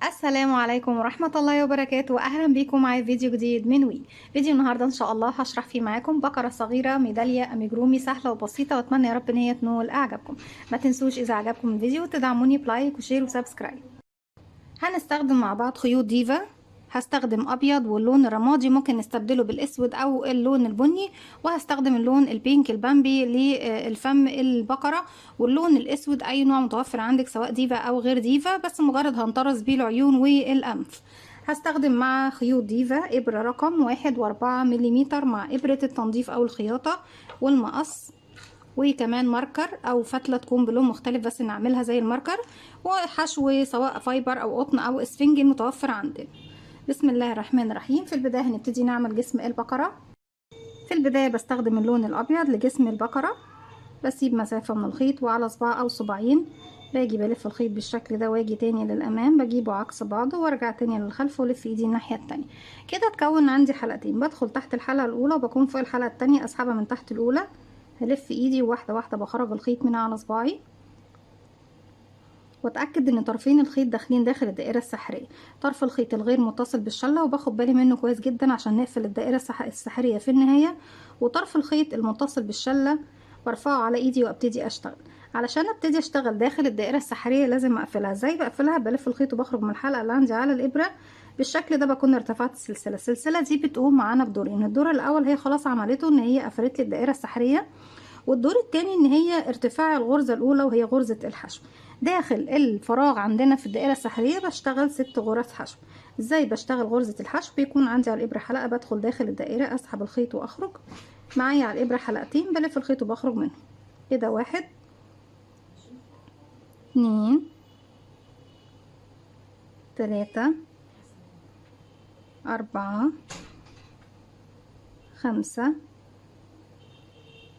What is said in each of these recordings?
السلام عليكم ورحمة الله وبركاته، وأهلا بيكم معايا في فيديو جديد من وي. فيديو النهاردة إن شاء الله هشرح فيه معاكم بقرة صغيرة ميدالية أميجرومي سهلة وبسيطة، وأتمنى يا رب إن هي تنول إعجابكم. ما تنسوش إذا عجبكم الفيديو تدعموني بلايك وشير وسبسكرايب. هنستخدم مع بعض خيوط ديفا. هستخدم ابيض واللون الرمادي، ممكن نستبدله بالاسود او اللون البني، وهستخدم اللون البينك البامبي للفم البقرة، واللون الاسود اي نوع متوفر عندك سواء ديفا او غير ديفا، بس مجرد هنطرز بيه العيون والانف. هستخدم مع خيوط ديفا ابرة رقم 1.4 ملم مع ابرة التنظيف او الخياطة والمقص، وكمان ماركر او فتله تكون بلون مختلف بس نعملها زي الماركر، وحشو سواء فايبر او قطن او اسفنج المتوفر عندنا. بسم الله الرحمن الرحيم. في البدايه هنبتدي نعمل جسم البقره. في البدايه بستخدم اللون الابيض لجسم البقره، بسيب مسافه من الخيط وعلى صباع او صباعين باجي بلف الخيط بالشكل ده، واجي تاني للامام بجيبه عكس بعضه وارجع تاني للخلف والف ايدي الناحيه التانية. كده اتكون عندي حلقتين، بدخل تحت الحلقه الاولى وبكون فوق الحلقه التانية، اسحبها من تحت الاولى، هلف ايدي واحده واحده بخرج الخيط من على صباعي، واتاكد ان طرفين الخيط داخلين داخل الدائره السحريه. طرف الخيط الغير متصل بالشله وباخد بالي منه كويس جدا عشان نقفل الدائره السحريه في النهايه، وطرف الخيط المتصل بالشله برفعه على ايدي وابتدي اشتغل. علشان ابتدي اشتغل داخل الدائره السحريه لازم اقفلها. ازاي بقفلها؟ بلف الخيط وبخرج من الحلقه اللي عندي على الابره بالشكل ده، بكون ارتفعت السلسله. السلسله دي بتقوم معانا بدورين. الدور الاول هي خلاص عملته ان هي قفلت لي الدائره السحريه، والدور التاني ان هي ارتفاع الغرزة الاولى وهي غرزة الحشو. داخل الفراغ عندنا في الدائرة السحرية بشتغل 6 غرز حشو. ازاي بشتغل غرزة الحشو؟ بيكون عندي على الابرة حلقة، بدخل داخل الدائرة اسحب الخيط واخرج، معايا على الابرة حلقتين بلف الخيط وبخرج منهم. كده 1 2 3 4 5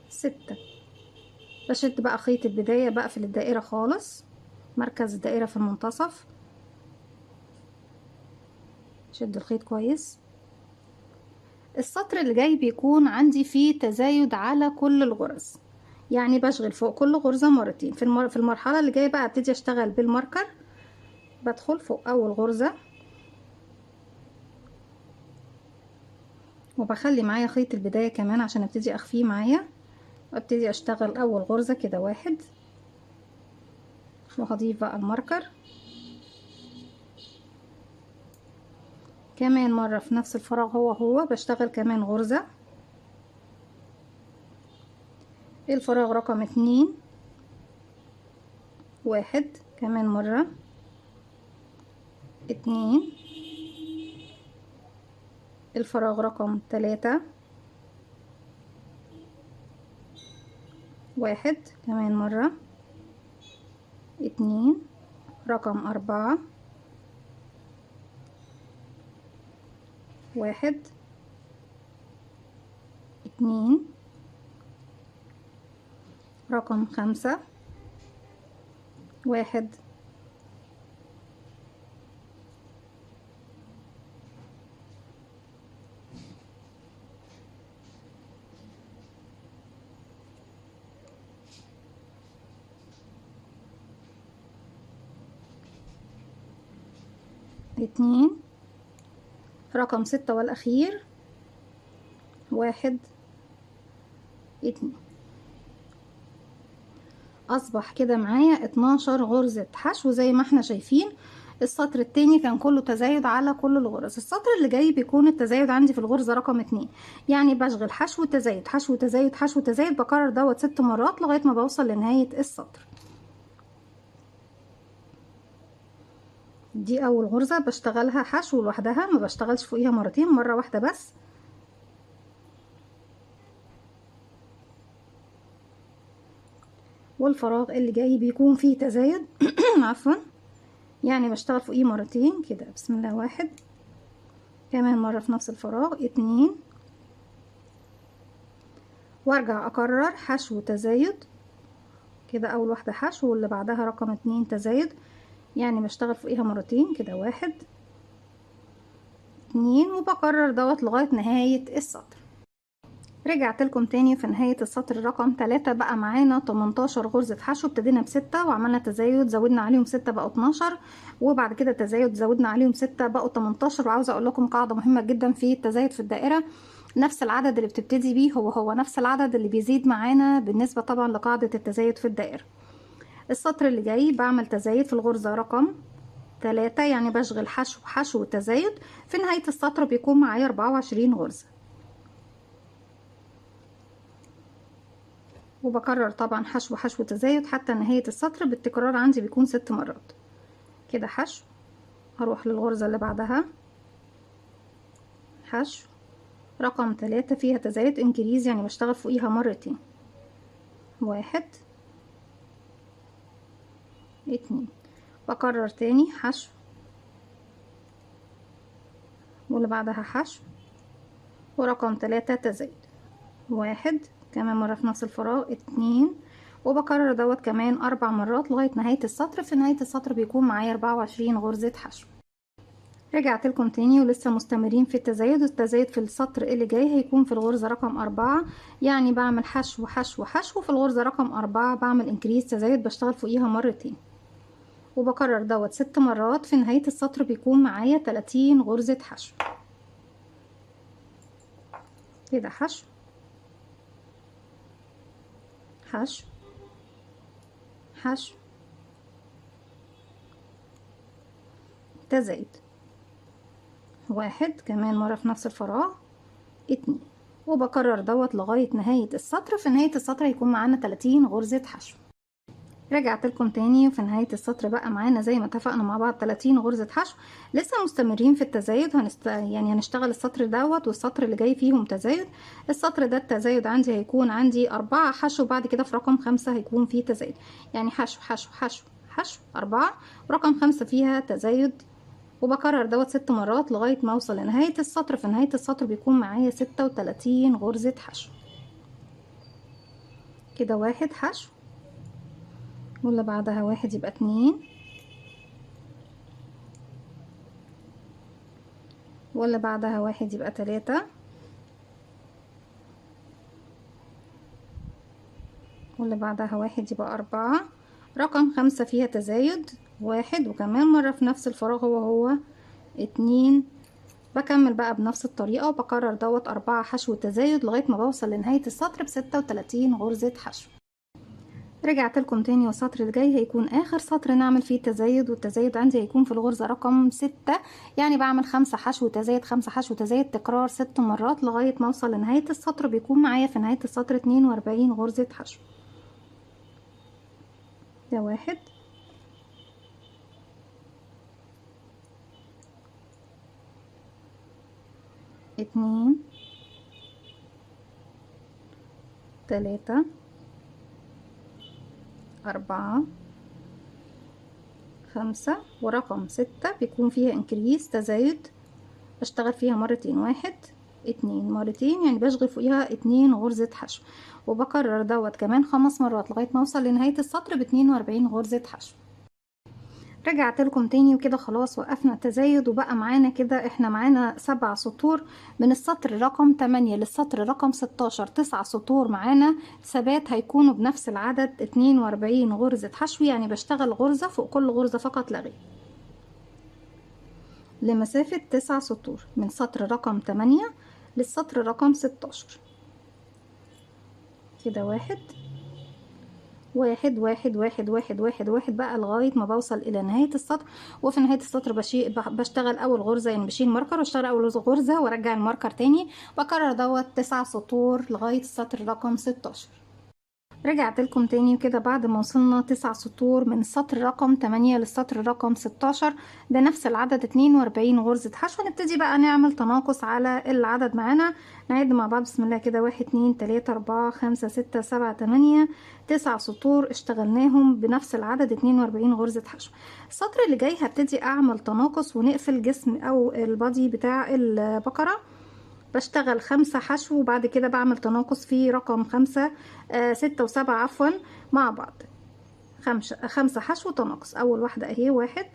6. بشد بقى خيط البداية، بقفل الدائرة خالص، مركز الدائرة في المنتصف، شد الخيط كويس. السطر اللي جاي بيكون عندي فيه تزايد على كل الغرز، يعني بشغل فوق كل غرزة مرتين. في المرحلة اللي جاية بقى ابتدي اشتغل بالماركر. بدخل فوق اول غرزة وبخلي معايا خيط البداية كمان عشان ابتدي اخفيه معايا، وابتدي اشتغل اول غرزة كده 1، وهضيف بقى الماركر كمان مرة في نفس الفراغ هو بشتغل كمان غرزة. الفراغ رقم 2 1 كمان مرة 2. الفراغ رقم 3 1 كمان مرة 2. رقم 4 1 2. رقم 5 1 2. رقم 6 والأخير 1 2. أصبح كده معايا 12 غرزة حشو زي ما احنا شايفين. السطر التاني كان كله تزايد على كل الغرز. السطر اللي جاي بيكون التزايد عندي في الغرزة رقم 2، يعني بشغل حشو تزايد حشو تزايد حشو تزايد، بكرر دوت 6 مرات لغاية ما بوصل لنهاية السطر. دي أول غرزة بشتغلها حشو لوحدها، ما بشتغلش فوقيها مرتين، مرة واحدة بس. والفراغ اللي جاي بيكون فيه تزايد عفوا، يعني بشتغل فوقيه مرتين كده. بسم الله 1 كمان مرة في نفس الفراغ 2، وارجع اكرر حشو تزايد كده. اول واحدة حشو واللي بعدها رقم 2 تزايد، يعني بشتغل فوقيها مرتين كده 1 2، وبكرر دوت لغاية نهاية السطر. رجعت لكم تاني في نهاية السطر رقم 3. بقى معانا 18 غرزة حشو. ابتدينا ب6 وعملنا تزايد، زودنا عليهم 6 بقوا 12، وبعد كده تزايد زودنا عليهم 6 بقوا 18. وعاوزة اقول لكم قاعدة مهمة جدا في التزايد في الدائرة، نفس العدد اللي بتبتدي بيه هو نفس العدد اللي بيزيد معانا بالنسبة طبعا لقاعدة التزايد في الدائرة. السطر اللي جاي بعمل تزايد في الغرزة رقم 3، يعني بشغل حشو حشو وتزايد. في نهاية السطر بيكون معايا 24 غرزة، وبكرر طبعا حشو حشو تزايد حتى نهاية السطر. بالتكرار عندي بيكون 6 مرات. كده حشو، هروح للغرزة اللي بعدها حشو رقم 3 فيها تزايد انكريز، يعني بشتغل فوقيها مرتين، 1 2. بكرر تاني حشو، واللي بعدها حشو ورقم 3 تزايد، 1 كمان مرة في نفس الفراغ، 2. وبكرر دوت كمان 4 مرات لغاية نهاية السطر. في نهاية السطر بيكون معايا 24 غرزة حشو. رجعت لكم تاني ولسه مستمرين في التزايد. التزايد في السطر اللي جاي هيكون في الغرزة رقم 4، يعني بعمل حشو حشو حشو. في الغرزة رقم 4 بعمل انكريز تزايد، بشتغل فوقيها مرتين، وبكرر دوت 6 مرات. في نهاية السطر بيكون معايا 30 غرزة حشو. كده حشو حشو حشو تزايد، 1 كمان مرة في نفس الفراغ، 2. وبكرر دوت لغاية نهاية السطر. في نهاية السطر هيكون معانا 30 غرزة حشو. رجعت لكم تاني، وفي نهاية السطر بقى معانا زي ما اتفقنا مع بعض 30 غرزة حشو. لسه مستمرين في التزايد. يعني هنشتغل السطر دوت والسطر اللي جاي فيهم تزايد. السطر ده التزايد عندي هيكون عندي 4 حشو، بعد كده في رقم 5 هيكون فيه تزايد، يعني حشو حشو حشو حشو 4، ورقم 5 فيها تزايد. وبكرر دوت 6 مرات لغاية ما اوصل لنهاية السطر. في نهاية السطر بيكون معايا 36 غرزة حشو. كده 1 حشو، واللي بعدها 1 يبقى 2، واللي بعدها 1 يبقى 3، واللي بعدها 1 يبقى 4. رقم 5 فيها تزايد، 1 وكمان مرة في نفس الفراغ هو 2. بكمل بقى بنفس الطريقة وبكرر دوت 4 حشو تزايد لغاية ما بوصل لنهاية السطر ب36 غرزة حشو. رجعت لكم تاني، والسطر اللي جاي هيكون اخر سطر نعمل فيه تزايد. والتزايد عندي هيكون في الغرزة رقم 6، يعني بعمل 5 حشو تزايد 5 حشو تزايد، تكرار 6 مرات لغاية ما اوصل لنهاية السطر. بيكون معايا في نهاية السطر 42 غرزة حشو. ده 1 2 3 4 5. ورقم 6 بيكون فيها انكريس تزايد، بشتغل فيها مرتين، 1 2 مرتين، يعني بشغل فوقيها 2 غرزة حشو. وبكرر دوت كمان 5 مرات لغاية ما اوصل لنهاية السطر ب42 غرزة حشو. رجعت لكم تاني وكده خلاص وقفنا التزايد. وبقى معانا كده احنا معانا 7 سطور من السطر رقم 8 للسطر رقم 16، 9 سطور معانا ثبات هيكونوا بنفس العدد 42 غرزة حشو، يعني بشتغل غرزة فوق كل غرزة فقط لا غير لمسافة 9 سطور من سطر رقم 8 للسطر رقم 16. كده 1 1 1 1 1 1 1 بقى لغاية ما بوصل إلى نهاية السطر. وفي نهاية السطر بشتغل أول غرزة، يعني بشيل ماركر واشتغل أول غرزة وارجع الماركر تاني. بكرر دوت 9 سطور لغاية السطر رقم 16. رجعت لكم تاني وكده بعد ما وصلنا 9 سطور من السطر رقم 8 للسطر رقم 16 بنفس العدد 42 غرزة حشو. نبتدي بقى نعمل تناقص على العدد معانا. نعد مع بعض بسم الله كده 1 2 3 4 5 6 7 8 9 سطور اشتغلناهم بنفس العدد 42 غرزة حشو. السطر اللي جاي هبتدي اعمل تناقص ونقفل جسم او البادي بتاع البقرة. بشتغل 5 حشو وبعد كده بعمل تناقص في رقم 5 6 و7 عفوا مع بعض. 5 حشو تناقص. اول واحدة اهي 1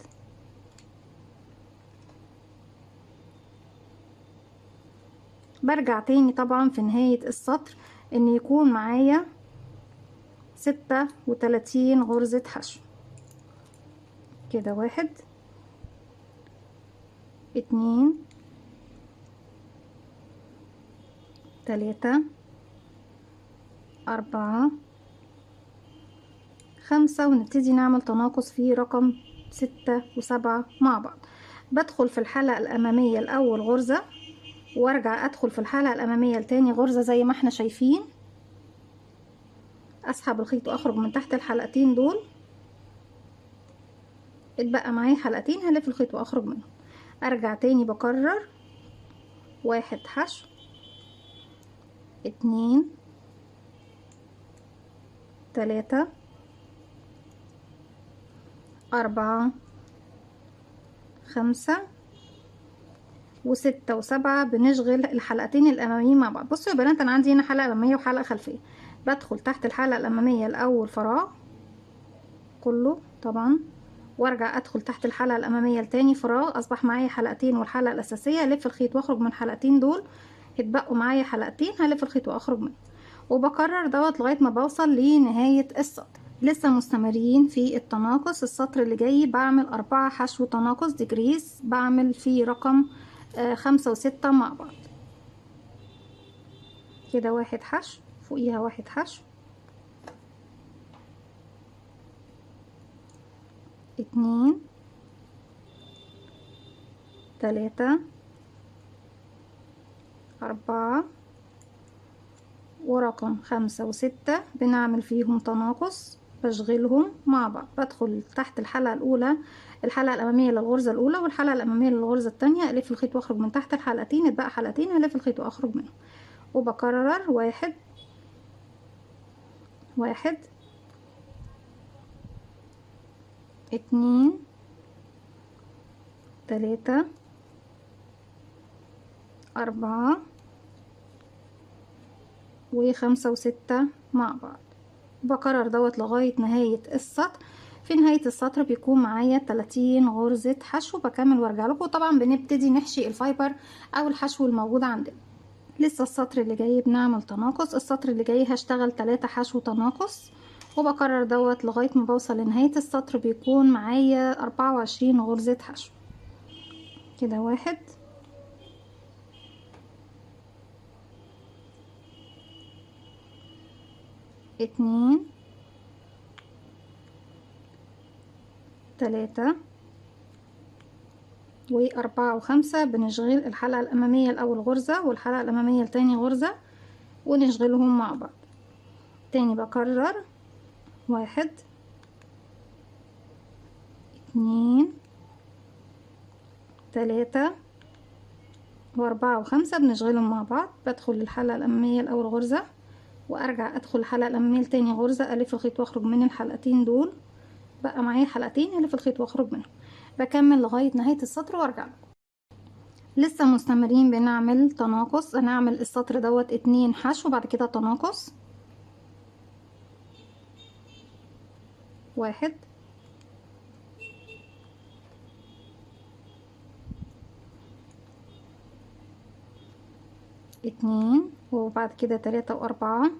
برجع تاني طبعا في نهاية السطر ان يكون معايا 36 غرزة حشو. كده 1 2 3 4 5، ونبتدي نعمل تناقص في رقم 6 و7 مع بعض. بدخل في الحلقة الأمامية الأول غرزة، وارجع أدخل في الحلقة الأمامية التاني غرزة زي ما احنا شايفين. أسحب الخيط وأخرج من تحت الحلقتين دول، اتبقى معايا حلقتين هلف الخيط وأخرج منهم. أرجع تاني بكرر 1 حشو 2 3 4 5 و6 و7. بنشغل الحلقتين الأماميين مع بعض. بصوا يا بنات، أنا عندي هنا حلقة أمامية وحلقة خلفية. بدخل تحت الحلقة الأمامية الأول فراغ كله طبعا، وارجع ادخل تحت الحلقة الأمامية التاني فراغ. أصبح معايا حلقتين والحلقة الأساسية. ألف الخيط وأخرج من الحلقتين دول، اتبقوا معايا حلقتين هلف الخيط وأخرج منهم، وبكرر دوت لغاية ما بوصل لنهاية السطر. لسه مستمرين في التناقص. السطر اللي جاي بعمل 4 حشو تناقص ديكريس، بعمل فيه رقم 5 و6 مع بعض. كده 1 حشو فوقيها 1 حشو 2 3 4 ورقم 5 و6 بنعمل فيهم تناقص، بشغلهم مع بعض. بدخل تحت الحلقة الأولى، الحلقة الأمامية للغرزة الأولى والحلقة الأمامية للغرزة التانية. ألف الخيط وأخرج من تحت الحلقتين، اتبقى حلقتين ألف الخيط وأخرج منهم، وبكرر 1 1 2 3 4 و5 و6 مع بعض. بكرر دوت لغاية نهاية السطر. في نهاية السطر بيكون معايا 30 غرزة حشو. بكمل وارجع لكم. طبعا بنبتدي نحشي الفايبر او الحشو الموجود عندنا. لسه السطر اللي جاي بنعمل تناقص. السطر اللي جاي هشتغل 3 حشو تناقص، وبكرر دوت لغاية ما بوصل لنهاية السطر. بيكون معايا 24 غرزة حشو. كده 1 2 3 و4 و5. بنشغل الحلقة الأمامية الأول غرزة والحلقة الأمامية التاني غرزة، ونشغلهم مع بعض. تاني بكرر 1 2 3 و4 و5. بنشغلهم مع بعض. بدخل الحلقة الأمامية الأول غرزة، وأرجع أدخل الحلقة الأمامية التاني غرزة. ألف الخيط وأخرج من الحلقتين دول، بقى معايا حلقتين ألف الخيط وأخرج منهم. بكمل لغاية نهاية السطر وأرجع لكم. لسه مستمرين بنعمل تناقص. هنعمل السطر دوت 2 حشو، بعد كده تناقص 1 2 وبعد كده 3 و4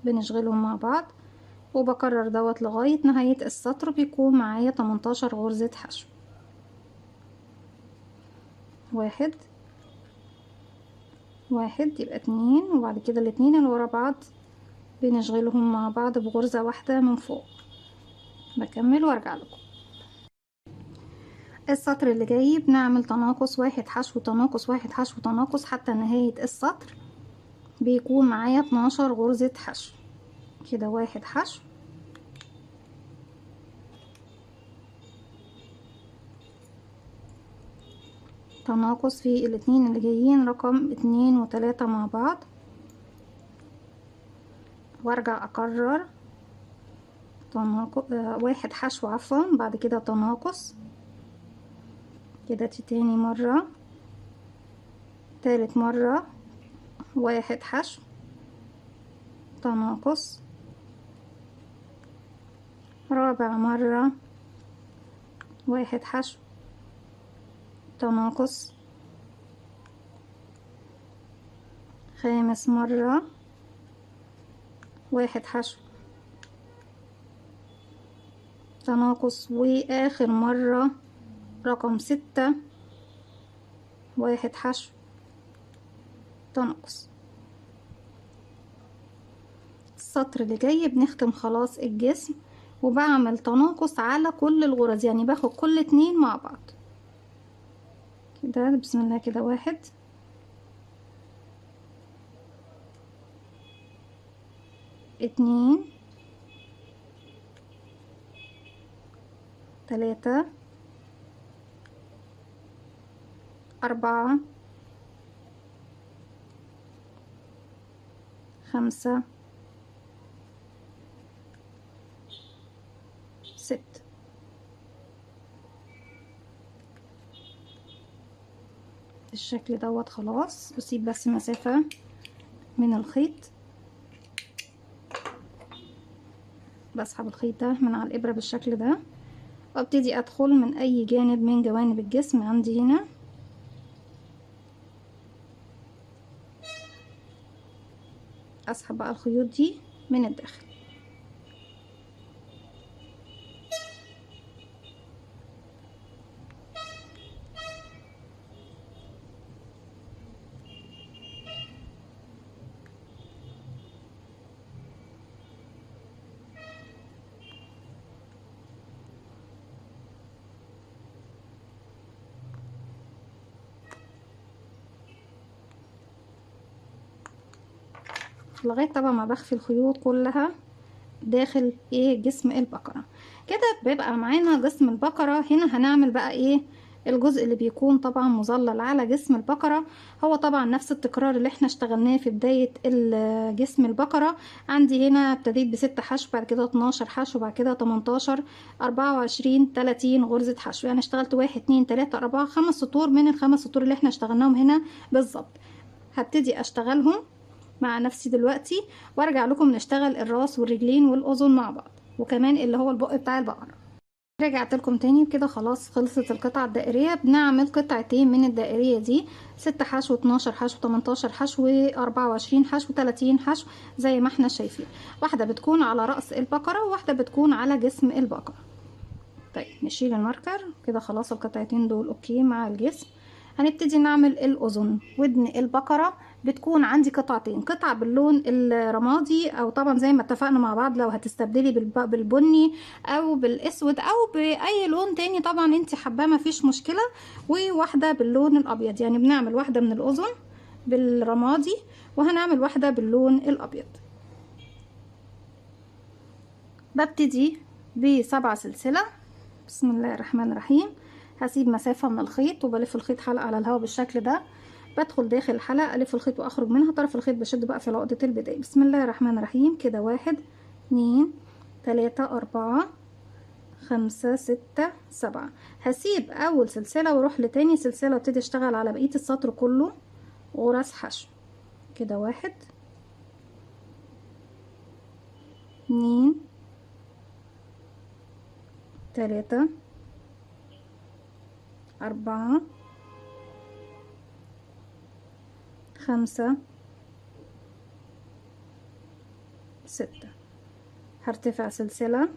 بنشغلهم مع بعض، وبكرر دوت لغاية نهاية السطر. بيكون معايا 18 غرزة حشو. 1 1 يبقى 2، وبعد كده الاتنين اللي ورا بعض بنشغلهم مع بعض بغرزة واحدة من فوق. بكمل وارجع لكم. السطر اللي جاي بنعمل تناقص 1 حشو تناقص 1 حشو تناقص حتى نهاية السطر. بيكون معايا 12 غرزة حشو. كده 1 حشو تناقص في الاتنين اللي جايين رقم 2 و3 مع بعض، وارجع اكرر تناقص 1 حشو عفوا، بعد كده تناقص. كده تاني مرة، تالت مرة 1 حشو تناقص، رابع مرة 1 حشو تناقص، خامس مرة 1 حشو تناقص، واخر مرة رقم 6 1 حشو تناقص. السطر اللي جاي بنختم خلاص الجسم، وبعمل تناقص على كل الغرز، يعني باخد كل 2 مع بعض كده. بسم الله كده، 1 2 3 4 5 6. الشكل دوت خلاص. بسيب بس مسافة من الخيط، بسحب الخيط ده من على الإبرة بالشكل ده، وابتدي ادخل من اي جانب من جوانب الجسم عندي هنا. اسحب بقى الخيوط دي من الداخل. لغاية طبعا ما بخفي الخيوط كلها داخل ايه جسم البقرة. كده بيبقى معانا جسم البقرة. هنا هنعمل بقى ايه الجزء اللي بيكون طبعا مظلل على جسم البقرة. هو طبعا نفس التكرار اللي احنا اشتغلناه في بداية جسم البقرة. عندي هنا ابتديت ب6 حشو، بعد كده 12 حشو، بعد كده 18 24 30 غرزة حشو. يعني اشتغلت 1 2 3 4 5 سطور من ال5 سطور اللي احنا اشتغلناهم هنا بالظبط. هبتدي اشتغلهم مع نفسي دلوقتي، وارجع لكم نشتغل الراس والرجلين والاذن مع بعض، وكمان اللي هو البق بتاع البقرة. رجعت لكم تاني كده خلاص. خلصت القطعة الدائرية. بنعمل قطعتين من الدائرية دي، 6 حشو 12 حشو 18 حشو 24 حشو 30 حشو زي ما احنا شايفين. واحدة بتكون على رأس البقرة وواحدة بتكون على جسم البقرة. طيب نشيل الماركر كده خلاص. القطعتين دول اوكي مع الجسم. هنبتدي نعمل الاذن. ودن البقرة بتكون عندي قطعتين، قطعة باللون الرمادي، او طبعا زي ما اتفقنا مع بعض لو هتستبدلي بالبني او بالاسود او باي لون تاني طبعا انت حباه مفيش مشكلة، وواحدة باللون الابيض. يعني بنعمل واحدة من الاذن بالرمادي، وهنعمل واحدة باللون الابيض. ببتدي ب7 سلسلة. بسم الله الرحمن الرحيم. هسيب مسافة من الخيط وبلف الخيط حلقة على الهواء بالشكل ده. بدخل داخل الحلقة، الف الخيط واخرج منها. طرف الخيط بشد بقى في عقدة البداية. بسم الله الرحمن الرحيم. كده 1 2 3 4 5 6 7. هسيب اول سلسلة واروح لتاني سلسلة وابتدي اشتغل على بقية السطر كله غرز حشو. كده 1 2 3 4 5 6. هرتفع سلسلة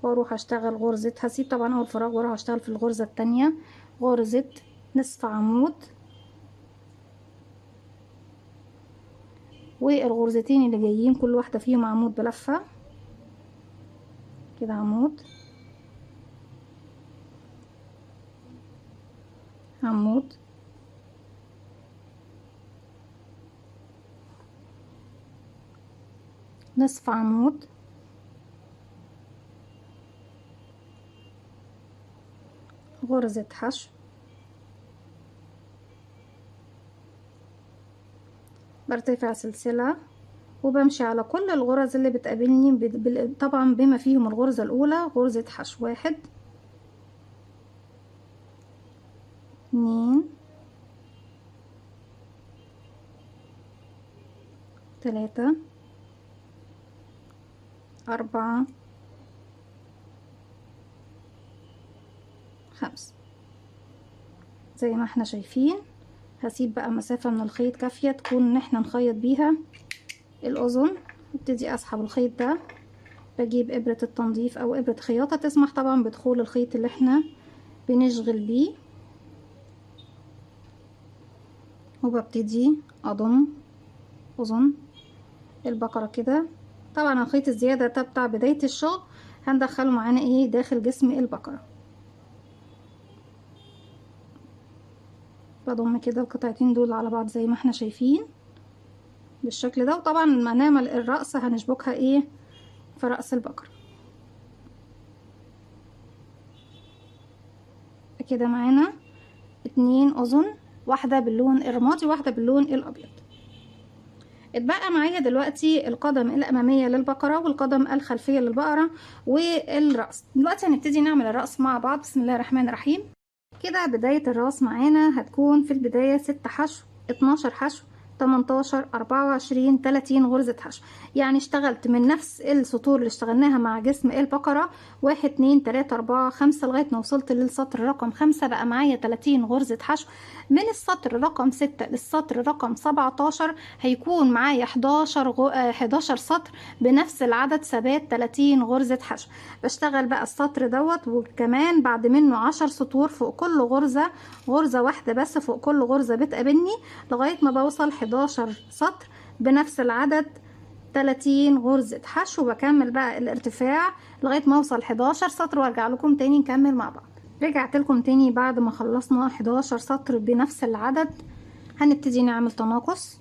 واروح اشتغل غرزة. هسيب طبعا اول فراغ واروح اشتغل في الغرزة التانية غرزة نصف عمود، والغرزتين اللي جايين كل واحدة فيهم عمود بلفة. كده عمود عمود نصف عمود غرزة حشو. برتفع سلسلة وبمشي على كل الغرز اللي بتقابلني طبعا بما فيهم الغرزة الأولى غرزة حشو. 1 2 3 4 5. زي ما احنا شايفين هسيب بقى مسافة من الخيط كافية تكون ان احنا نخيط بيها الاذن. ابتدي اسحب الخيط ده، بجيب ابرة التنظيف او ابرة خياطة تسمح طبعا بدخول الخيط اللي احنا بنشغل بيه، وببتدي اضم اذن البقرة كده. طبعا الخيط الزيادة ده بتاع بداية الشغل هندخله معانا ايه داخل جسم البقرة. بضم كده القطعتين دول على بعض زي ما احنا شايفين بالشكل ده. وطبعا لما نعمل الرأس هنشبكها ايه في رأس البقرة كده. معانا 2 أذن، واحدة باللون الرمادي واحدة باللون الأبيض. اتبقى معايا دلوقتي القدم الأمامية للبقرة والقدم الخلفية للبقرة والرأس. دلوقتي هنبتدي نعمل الرأس مع بعض. بسم الله الرحمن الرحيم. كده بداية الراس معانا هتكون في البداية 6 حشو، 12 حشو، 18، 24، 30 غرزة حشو. يعني اشتغلت من نفس السطور اللي اشتغلناها مع جسم البقرة 1 2 3 4 5 لغاية ما وصلت للسطر رقم 5. بقى معايا 30 غرزة حشو. من السطر رقم 6 للسطر رقم 17 هيكون معايا 11 سطر بنفس العدد ثبات 30 غرزة حشو. بشتغل بقى السطر دوت وكمان بعد منه 10 سطور فوق كل غرزة، غرزة واحدة بس فوق كل غرزة بتقابلني لغاية ما بوصل 11 سطر بنفس العدد 30 غرزة حشو. بكمل بقى الارتفاع لغاية ما اوصل 11 سطر وارجع لكم تاني نكمل مع بعض. رجعت لكم تاني بعد ما خلصنا 11 سطر بنفس العدد. هنبتدي نعمل تناقص.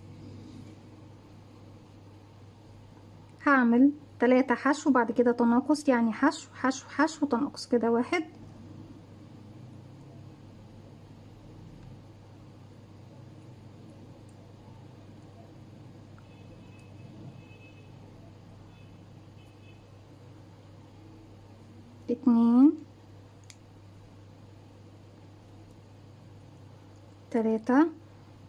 هعمل 3 حشو بعد كده تناقص، يعني حشو حشو حشو تناقص كده. 1 2 3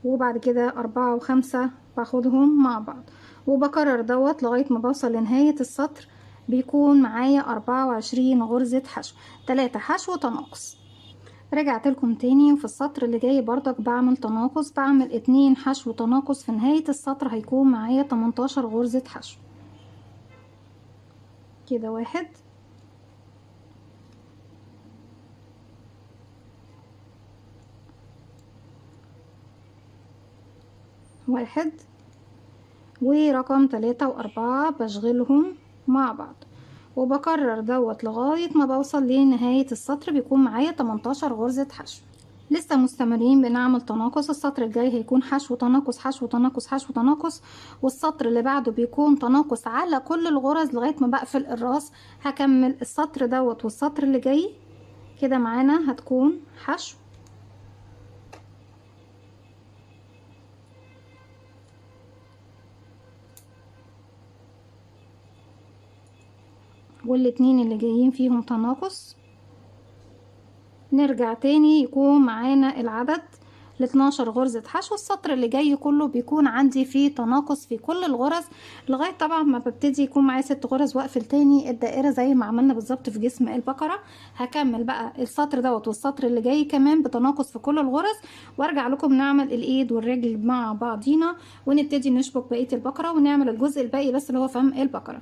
وبعد كده 4 و5 باخدهم مع بعض وبكرر دوت لغاية ما بوصل لنهاية السطر. بيكون معايا 24 غرزة حشو، 3 حشو تناقص. رجعت لكم تاني وفي السطر اللي جاي برضك بعمل تناقص، بعمل 2 حشو تناقص. في نهاية السطر هيكون معايا 18 غرزة حشو كده. 1 1 ورقم 3 و4 بشغلهم مع بعض وبكرر دوت لغاية ما بوصل لنهاية السطر بيكون معايا 18 غرزة حشو. لسه مستمرين بنعمل تناقص. السطر الجاي هيكون حشو تناقص حشو تناقص حشو تناقص، والسطر اللي بعده بيكون تناقص على كل الغرز لغاية ما بقفل الراس. هكمل السطر دوت والسطر اللي جاي كده معانا هتكون حشو والاتنين اللي جايين فيهم تناقص. نرجع تاني يكون معانا العدد ل 12 غرزة حشو. السطر اللي جاي كله بيكون عندي فيه تناقص في كل الغرز لغاية طبعا ما ببتدي يكون معايا 6 غرز واقفل تاني الدائرة زي ما عملنا بالظبط في جسم البقرة. هكمل بقى السطر دوت والسطر اللي جاي كمان بتناقص في كل الغرز وارجع لكم نعمل الايد والرجل مع بعضينا ونبتدي نشبك بقية البقرة ونعمل الجزء الباقي بس اللي هو فم البقرة.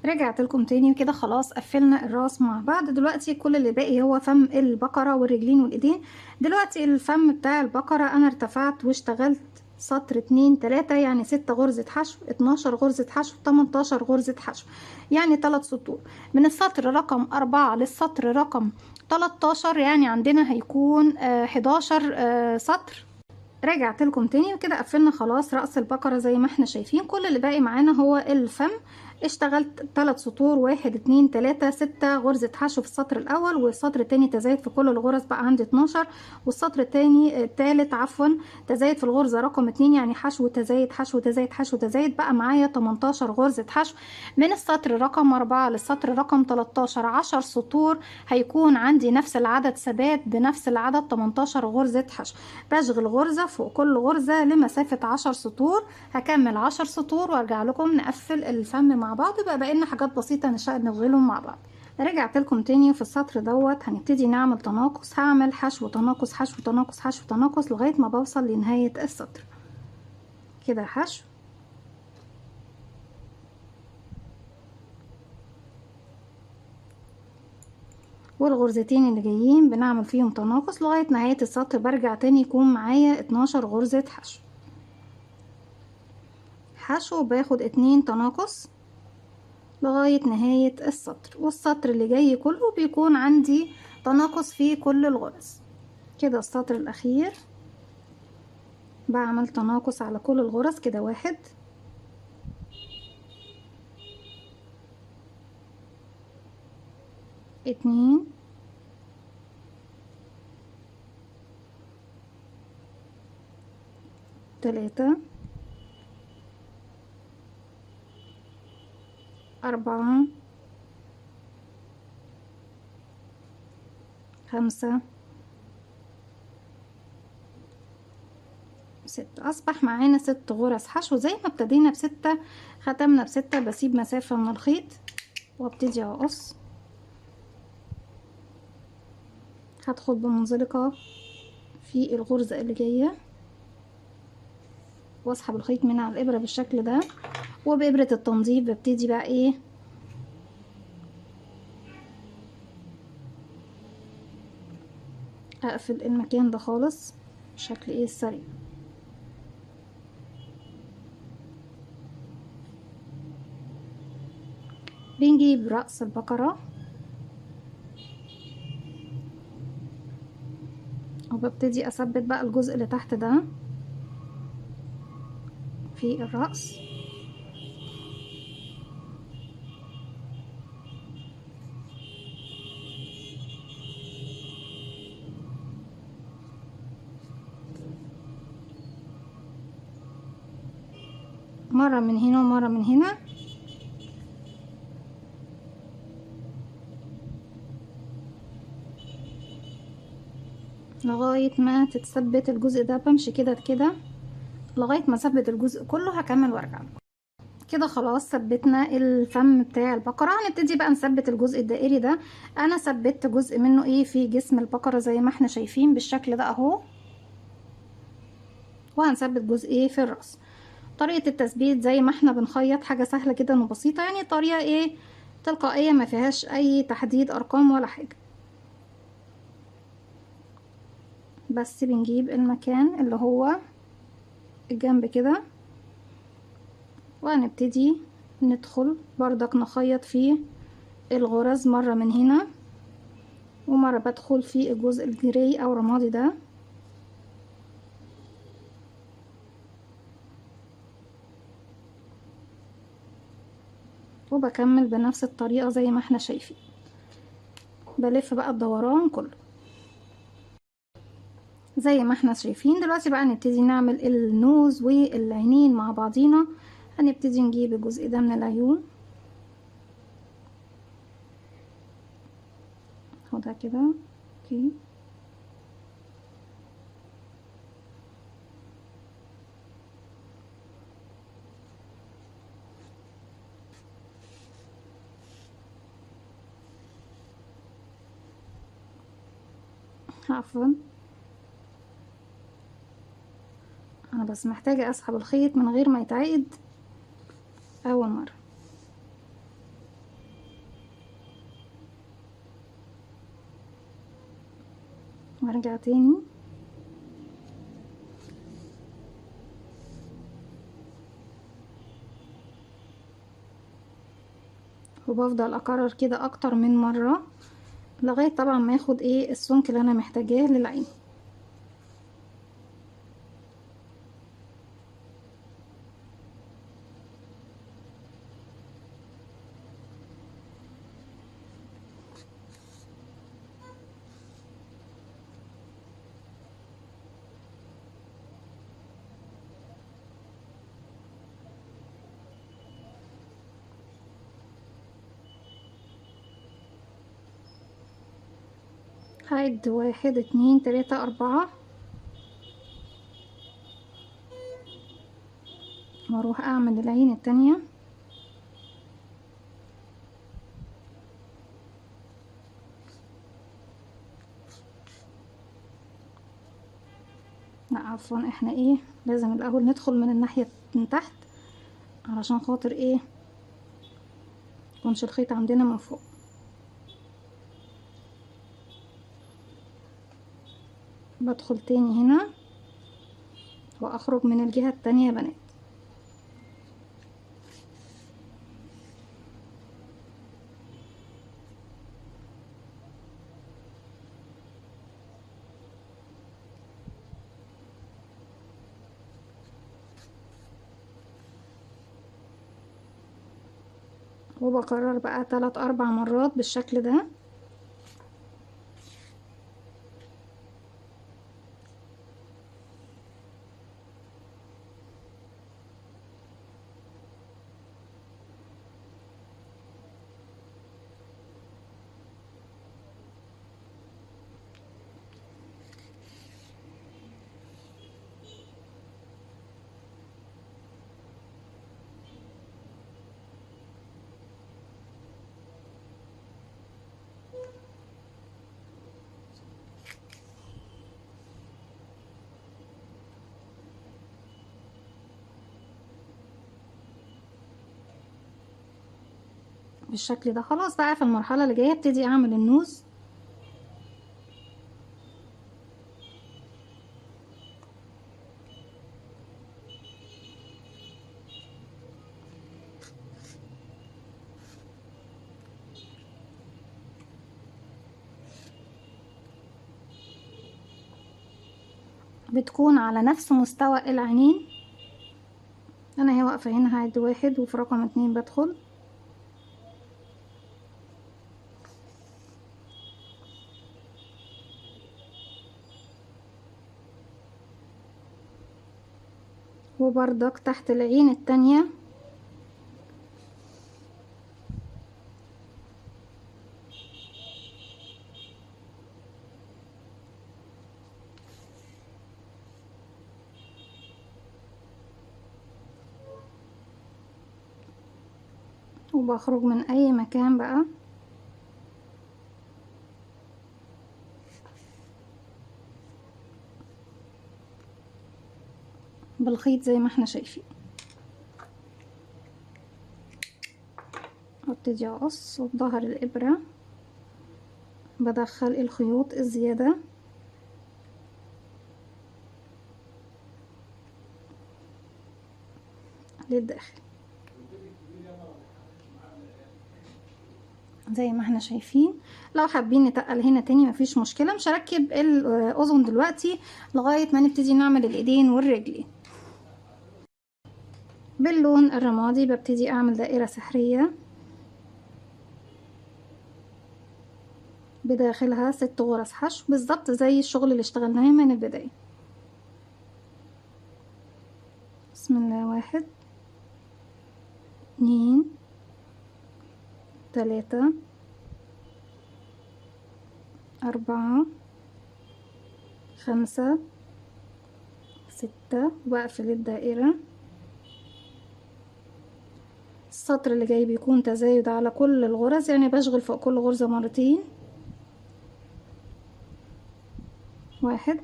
رجعت لكم تاني وكده خلاص قفلنا الراس مع بعض. دلوقتي كل اللي باقي هو فم البقرة والرجلين والايدين. دلوقتي الفم بتاع البقرة انا ارتفعت واشتغلت سطر 2 3 يعني 6 غرزة حشو، 12 غرزة حشو، 18 غرزة حشو، يعني 3 سطور. من السطر رقم 4 للسطر رقم 13 يعني عندنا هيكون 11 سطر. رجعت لكم تاني وكده قفلنا خلاص رأس البقرة زي ما احنا شايفين. كل اللي باقي معانا هو الفم. اشتغلت 3 سطور 1 2 3 6 غرزة حشو في السطر الاول، والسطر التاني تزايد في كل الغرز بقى عندي 12، والسطر التالت عفوا تزايد في الغرزة رقم 2 يعني حشو تزايد حشو تزايد حشو تزايد. بقى معايا 18 غرزة حشو. من السطر رقم 4 للسطر رقم 13 10 سطور هيكون عندي نفس العدد ثبات بنفس العدد 18 غرزة حشو. بشغل غرزة فوق كل غرزة لمسافة 10 سطور. هكمل 10 سطور وارجع لكم نقفل الفم مع بعض. يبقى بقينا حاجات بسيطة نشغلهم مع بعض. رجعت لكم تاني في السطر دوت. هنبتدي نعمل تناقص، هعمل حشو تناقص حشو تناقص حشو تناقص لغاية ما بوصل لنهاية السطر كده. حشو والغرزتين اللي جايين بنعمل فيهم تناقص لغاية نهاية السطر. برجع تاني يكون معايا 12 غرزة حشو. حشو باخد 2 تناقص لغاية نهاية السطر، والسطر اللي جاي كله بيكون عندي تناقص في كل الغرز كده. السطر الأخير بعمل تناقص على كل الغرز كده. 1 2 3 4 5 6. أصبح معانا 6 غرز حشو. زي ما ابتدينا ب6 ختمنا ب6. بسيب مسافة من الخيط وابتدي أقص. هدخل بمنزلقة في الغرزة اللي جاية واسحب الخيط من على الإبرة بالشكل ده، وبإبرة التنظيف ببتدي بقى ايه اقفل المكان ده خالص بشكل ايه سريع. بنجيب رأس البقرة وببتدي اثبت بقى الجزء اللي تحت ده في الرأس. مرة من هنا ومرة من هنا لغاية ما تتثبت الجزء ده. بمشي كده كده لغاية ما اثبت الجزء كله. هكمل وارجع لكم. كده خلاص ثبتنا الفم بتاع البقرة. هنبتدي بقى نثبت الجزء الدائري ده. انا ثبت جزء منه ايه في جسم البقرة زي ما احنا شايفين بالشكل ده اهو، وهنثبت جزء ايه في الرأس. طريقة التثبيت زي ما احنا بنخيط، حاجة سهلة جدا وبسيطة، يعني طريقة ايه تلقائية ما فيهاش اي تحديد ارقام ولا حاجة. بس بنجيب المكان اللي هو الجنب كده وهنبتدي ندخل بردك نخيط فيه الغرز مرة من هنا ومرة بدخل في الجزء الجري او رمادي ده، وبكمل بنفس الطريقة زي ما احنا شايفين. بلف بقى الدوران كله زي ما احنا شايفين. دلوقتي بقى نبتدي نعمل النوز والعينين مع بعضينا. هنبتدي نجيب الجزء ده من العيون اهو كده. اوكي، عفوا انا بس محتاجة اسحب الخيط من غير ما يتعقد اول مرة. وارجع تاني وبفضل اكرر كده اكتر من مرة لغاية طبعا ما ياخد ايه السمك اللي انا محتاجاه للعين. هعد 1 2 3 4 واروح اعمل العين التانية. لا عفوا، احنا ايه لازم الاول ندخل من الناحية من تحت علشان خاطر ايه يكونش الخيط عندنا من فوق. بدخل تاني هنا واخرج من الجهة التانية يا بنات. وبكرر بقى 3-4 مرات بالشكل ده. بالشكل ده. خلاص بقى في المرحلة اللي جاية ابتدي اعمل النوز. بتكون على نفس مستوى العينين. انا هي واقفة هنا هعد 1 وفي رقم 2 بدخل. وبردك تحت العين التانية وبخرج من اي مكان بقى بالخيط زي ما احنا شايفين. وابتدي اقص وبظهر الابرة بدخل الخيوط الزيادة للداخل زي ما احنا شايفين. لو حابين نتقل هنا تاني مفيش مشكلة. مش هركب الاذن دلوقتي لغاية ما نبتدي نعمل الايدين والرجلين. باللون الرمادي ببتدي اعمل دائرة سحرية بداخلها 6 غرز حشو بالظبط زي الشغل اللي اشتغلناه من البداية. بسم الله. 1 2 3 4 5 6 واقفل الدائرة. السطر اللي جاي بيكون تزايد على كل الغرز، يعني بشغل فوق كل غرزة مرتين. 1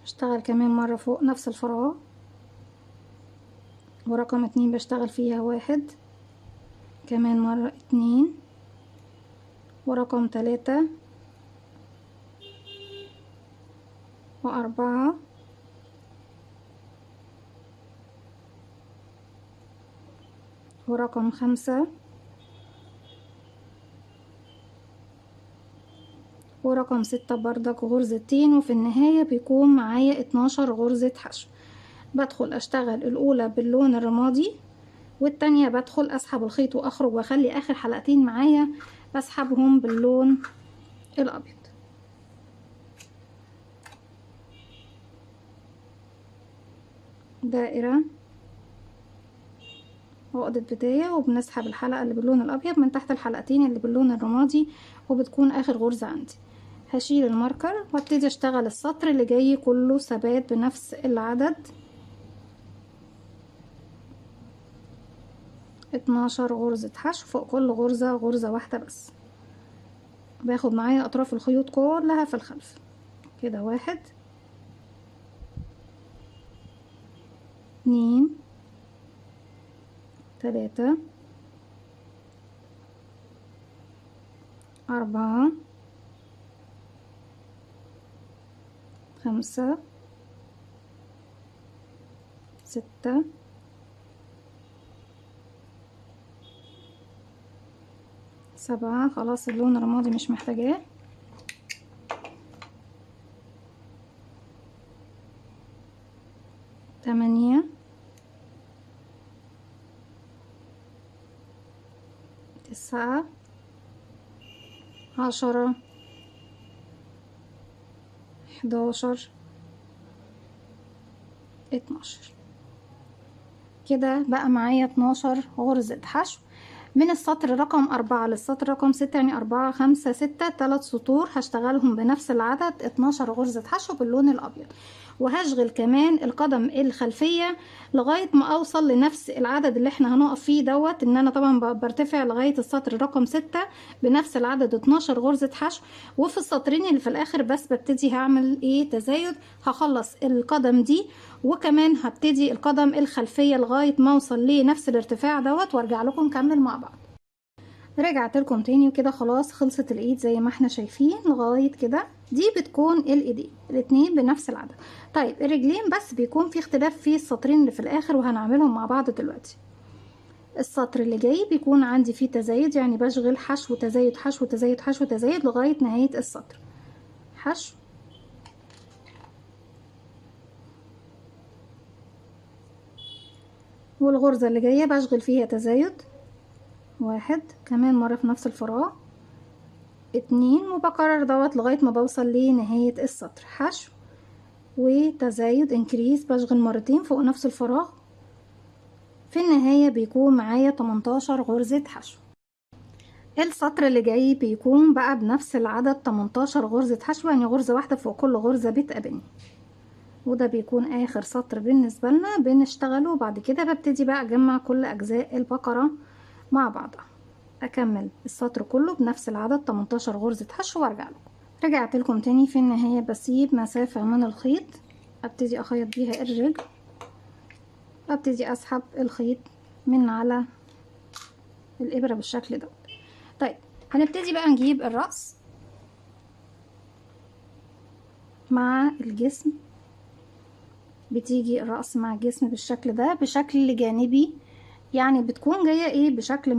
اشتغل كمان مرة فوق نفس الفراغ. ورقم 2 بشتغل فيها 1 كمان مرة 2 ورقم 3 و4 ورقم 5 ورقم 6 بردك غرزتين. وفي النهاية بيكون معايا 12 غرزة حشو. بدخل اشتغل الاولى باللون الرمادي والتانية بدخل اسحب الخيط واخرج واخلي اخر حلقتين معايا بسحبهم باللون الابيض. دائرة عقدة بداية وبنسحب الحلقة اللي باللون الابيض من تحت الحلقتين اللي باللون الرمادي وبتكون اخر غرزة عندي. هشيل الماركر وابتدي اشتغل السطر اللي جاي كله ثبات بنفس العدد 12 غرزة حشو، فوق كل غرزة غرزة واحدة بس. باخد معايا اطراف الخيوط كلها في الخلف كده. 1 2 3 4 5 6 7. خلاص اللون الرمادي مش محتاجاه. 8 9 10 11 12. كده بقى معايا 12 غرزة حشو من السطر رقم 4 للسطر رقم 6، يعني 4 5 6، 3 سطور هشتغلهم بنفس العدد 12 غرزة حشو باللون الأبيض. وهشغل كمان القدم الخلفية لغاية ما أوصل لنفس العدد اللي احنا هنقف فيه دوت، إن أنا طبعا برتفع لغاية السطر رقم 6 بنفس العدد 12 غرزة حشو. وفي السطرين اللي في الآخر بس ببتدي هعمل ايه تزايد، هخلص القدم دي وكمان هبتدي القدم الخلفية لغاية ما اوصل لنفس الارتفاع دوت وارجع لكم نكمل مع بعض. رجعت لكم تاني وكده خلاص خلصت الايد زي ما احنا شايفين لغاية كده. دي بتكون الايدين الاتنين بنفس العدد. طيب الرجلين بس بيكون في اختلاف في السطرين اللي في الاخر وهنعملهم مع بعض دلوقتي. السطر اللي جاي بيكون عندي فيه تزايد، يعني بشغل حشو تزايد حشو تزايد حشو تزايد لغاية نهاية السطر. حشو والغرزة اللي جاية بشغل فيها تزايد 1 كمان مرة في نفس الفراغ 2، وبكرر دوت لغاية ما بوصل لنهاية السطر. حشو وتزايد انكريس بشغل مرتين فوق نفس الفراغ. في النهاية بيكون معايا 18 غرزة حشو. السطر اللي جاي بيكون بقى بنفس العدد 18 غرزة حشو، يعني غرزة واحدة فوق كل غرزة بتقابلني. وده بيكون اخر سطر بالنسبة لنا بنشتغله. وبعد كده ببتدي بقى اجمع كل اجزاء البقرة مع بعضها. اكمل السطر كله بنفس العدد 18 غرزة حشو وارجع لكم. رجعت لكم تاني. في النهاية بسيب مسافة من الخيط ابتدي اخيط بيها الرجل، ابتدي اسحب الخيط من على الابرة بالشكل ده. طيب هنبتدي بقى نجيب الرأس مع الجسم. بتيجي الرأس مع الجسم بالشكل ده بشكل جانبي، يعني بتكون جاية ايه بشكل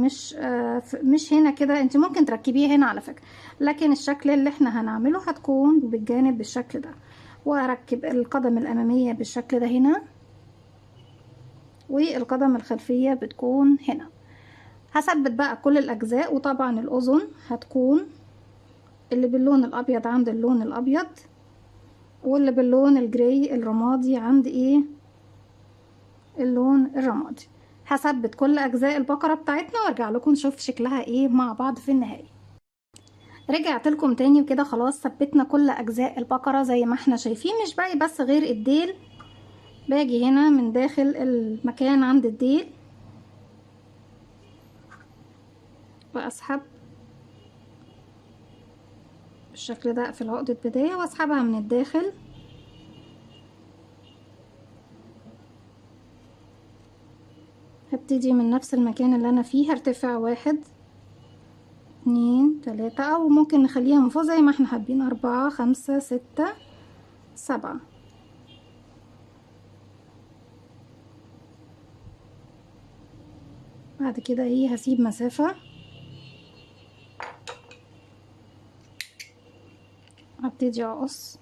مش هنا كده. انت ممكن تركبيه هنا على فكرة، لكن الشكل اللي احنا هنعمله هتكون بالجانب بالشكل ده. واركب القدم الامامية بالشكل ده هنا، والقدم الخلفية بتكون هنا. هثبت بقى كل الاجزاء. وطبعا الاذن هتكون اللي باللون الابيض عند اللون الابيض، واللي باللون الجراي الرمادي عند ايه اللون الرمادي. هثبت كل اجزاء البقرة بتاعتنا وارجع لكم نشوف شكلها ايه مع بعض في النهاية. رجعت لكم تاني وكده خلاص ثبتنا كل اجزاء البقرة زي ما احنا شايفين. مش باقي بس غير الديل. باجي هنا من داخل المكان عند الديل واسحب بالشكل ده، اقفل عقدة بداية واسحبها من الداخل. هبتدي من نفس المكان اللي انا فيه، هرتفع 1 2 3، او ممكن نخليها من فوق زي ما احنا حابين 4 5 6 7. بعد كده ايه هسيب مسافة، هبتدي اقص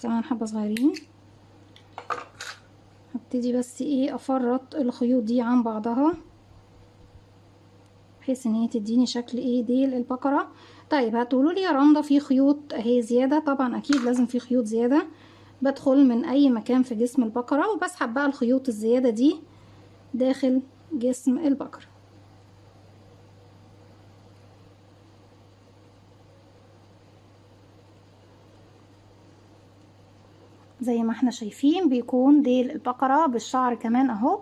كمان حبة صغيرين. هبتدي بس ايه افرط الخيوط دي عن بعضها بحيث ان هي تديني شكل ايه ديل البقرة. طيب هتقولوا لي يا رندا في خيوط اهي زيادة. طبعا اكيد لازم في خيوط زيادة. بدخل من اي مكان في جسم البقرة وبسحب بقى الخيوط الزيادة دي داخل جسم البقرة. زي ما احنا شايفين بيكون ديل البقرة بالشعر كمان اهو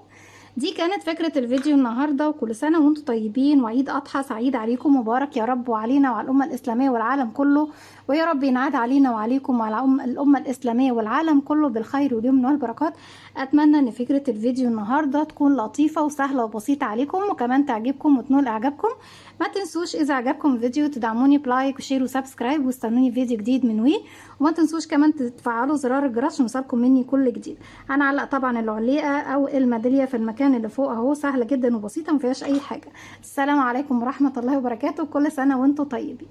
دي كانت فكرة الفيديو النهاردة، وكل سنة وانتم طيبين، وعيد أضحى سعيد عليكم مبارك يا رب، وعلينا وعلى الأمة الإسلامية والعالم كله، ويا رب ينعاد علينا وعليكم وعلى الأمة الإسلامية والعالم كله بالخير واليمن والبركات. أتمنى إن فكرة الفيديو النهاردة تكون لطيفة وسهلة وبسيطة عليكم، وكمان تعجبكم وتنول إعجابكم. ما تنسوش إذا عجبكم الفيديو تدعموني بلايك وشير وسبسكرايب، واستنوني فيديو جديد من وي. وما تنسوش كمان تفعلوا زرار الجرس عشان يوصلكم مني كل جديد. هنعلق طبعا العليقة أو الميدالية في المكان اللي فوق اهو، سهلة جدا وبسيطة مفيهاش أي حاجة. السلام عليكم ورحمة الله وبركاته، كل سنة وانتم طيبين.